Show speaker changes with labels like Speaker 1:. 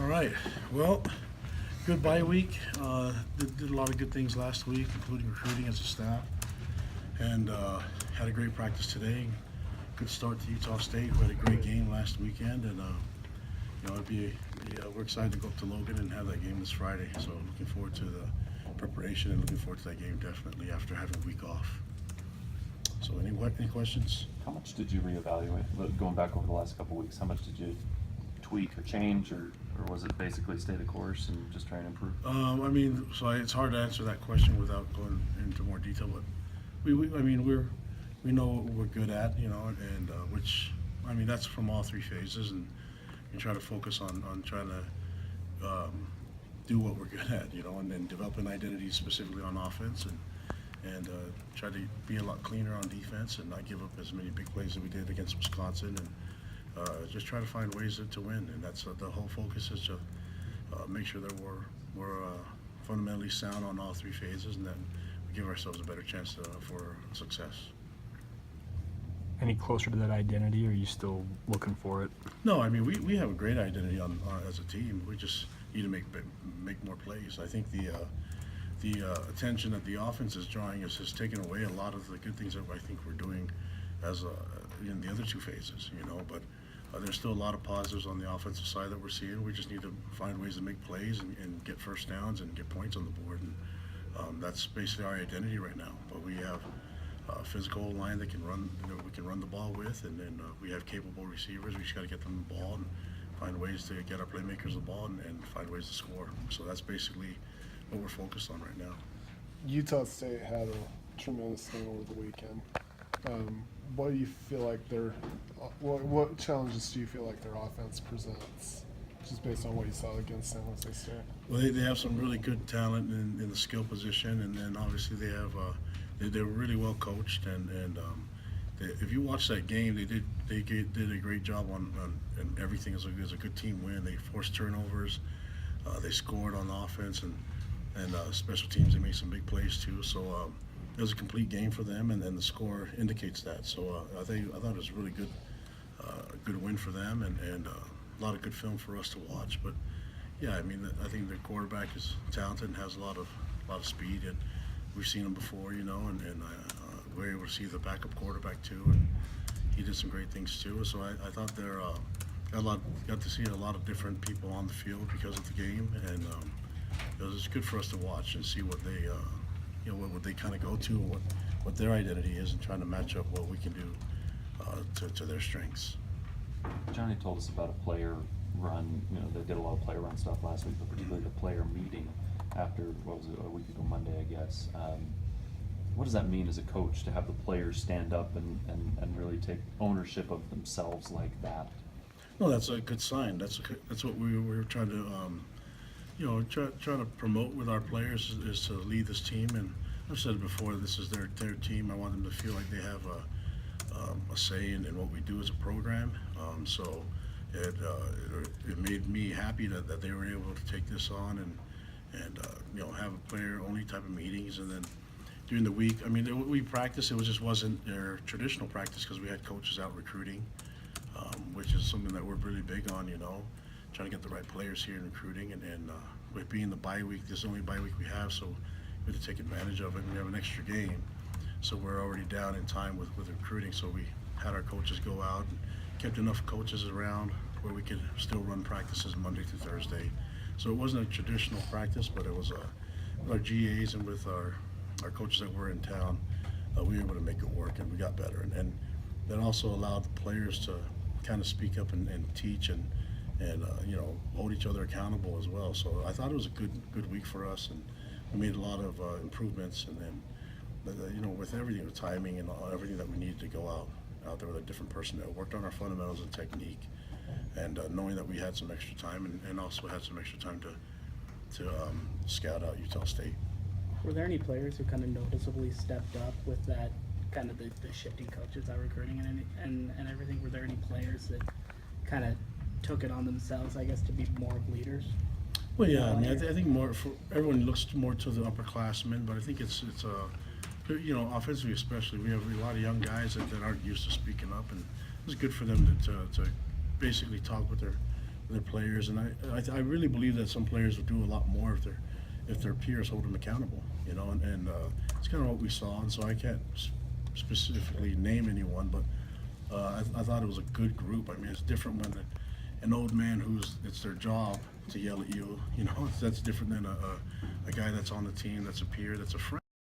Speaker 1: All right. Well, good bye week. Did a lot of good things last week, including recruiting as a staff, and had a great practice today. Good start to Utah State. We had a great game last weekend, and we're excited to go up to Logan and have that game this Friday. So looking forward to the preparation and looking forward to that game definitely after having a week off. So any questions?
Speaker 2: How much did you reevaluate? Going back over the last couple of weeks, how much did you tweak or change, or was it basically stay the course and just try and improve?
Speaker 1: It's hard to answer that question without going into more detail. But we know what we're good at, and that's from all three phases, and we try to focus on trying to do what we're good at, and then develop an identity specifically on offense and try to be a lot cleaner on defense and not give up as many big plays as we did against Wisconsin, and just try to find ways to win. And that's the whole focus is to make sure that we're fundamentally sound on all three phases, and then we give ourselves a better chance for success.
Speaker 3: Any closer to that identity, or are you still looking for it?
Speaker 1: No, we have a great identity on as a team. We just need to make more plays. I think the attention that the offense is drawing has taken away a lot of the good things that I think we're doing as in the other two phases, But there's still a lot of positives on the offensive side that we're seeing. We just need to find ways to make plays and get first downs and get points on the board, and that's basically our identity right now. But we have a physical line that can run, we can run the ball with, and then we have capable receivers. We just got to get them the ball and find ways to get our playmakers the ball and find ways to score. So that's basically what we're focused on right now.
Speaker 4: Utah State had a tremendous game over the weekend. What do you feel like what challenges do you feel like their offense presents, just based on what you saw against San Jose State?
Speaker 1: Well, they have some really good talent in the skill position, and then obviously they have they're really well coached, and if you watch that game, they did a great job on and everything. It was a good team win. They forced turnovers, they scored on offense, and special teams, they made some big plays too. So it was a complete game for them, and the score indicates that. So I thought it was a really good win for them, and a lot of good film for us to watch. But yeah, I think their quarterback is talented and has a lot of speed, and we've seen him before, and we're able to see the backup quarterback too, and he did some great things too. So I thought got to see a lot of different people on the field because of the game, and it was good for us to watch and see what they what they kind of go to, and what their identity is, and trying to match up what we can do to their strengths.
Speaker 2: Johnny told us about a player run. They did a lot of player run stuff last week, but particularly the player meeting after, what was it, a week ago Monday, I guess. What does that mean as a coach to have the players stand up and really take ownership of themselves like that?
Speaker 1: No, that's a good sign. That's what we were trying to try to promote with our players is to lead this team. And I've said it before, this is their team. I want them to feel like they have a say in what we do as a program. So it made me happy that they were able to take this on and have a player-only type of meetings. And then during the week, we practiced. It just wasn't their traditional practice because we had coaches out recruiting, which is something that we're really big on, trying to get the right players here in recruiting. And with being the bye week, this is the only bye week we have, so we have to take advantage of it. And we have an extra game, so we're already down in time with recruiting. So we had our coaches go out and kept enough coaches around where we could still run practices Monday through Thursday. So it wasn't a traditional practice, but it was with our GAs and with our coaches that were in town. We were able to make it work, and we got better. And that also allowed the players to kind of speak up and teach and hold each other accountable as well. So I thought it was a good week for us, and we made a lot of improvements. And then, with everything, with timing and everything that we needed to go out there with a different personnel, worked on our fundamentals and technique, and knowing that we had some extra time and also had some extra time to scout out Utah State.
Speaker 5: Were there any players who kind of noticeably stepped up with that kind of the shifting coaches that were recruiting and everything? Were there any players that kind of took it on themselves, I guess, to be more of leaders?
Speaker 1: Well, yeah, I think more for everyone looks more to the upperclassmen, but I think it's offensively especially, we have a lot of young guys that aren't used to speaking up, and it's good for them to basically talk with their players, and I really believe that some players would do a lot more if their peers hold them accountable, you know, and it's kind of what we saw, and so I can't specifically name anyone, but I thought it was a good group. I mean, it's different when an old man it's their job to yell at you, you know, that's different than a guy that's on the team, that's a peer, that's a friend.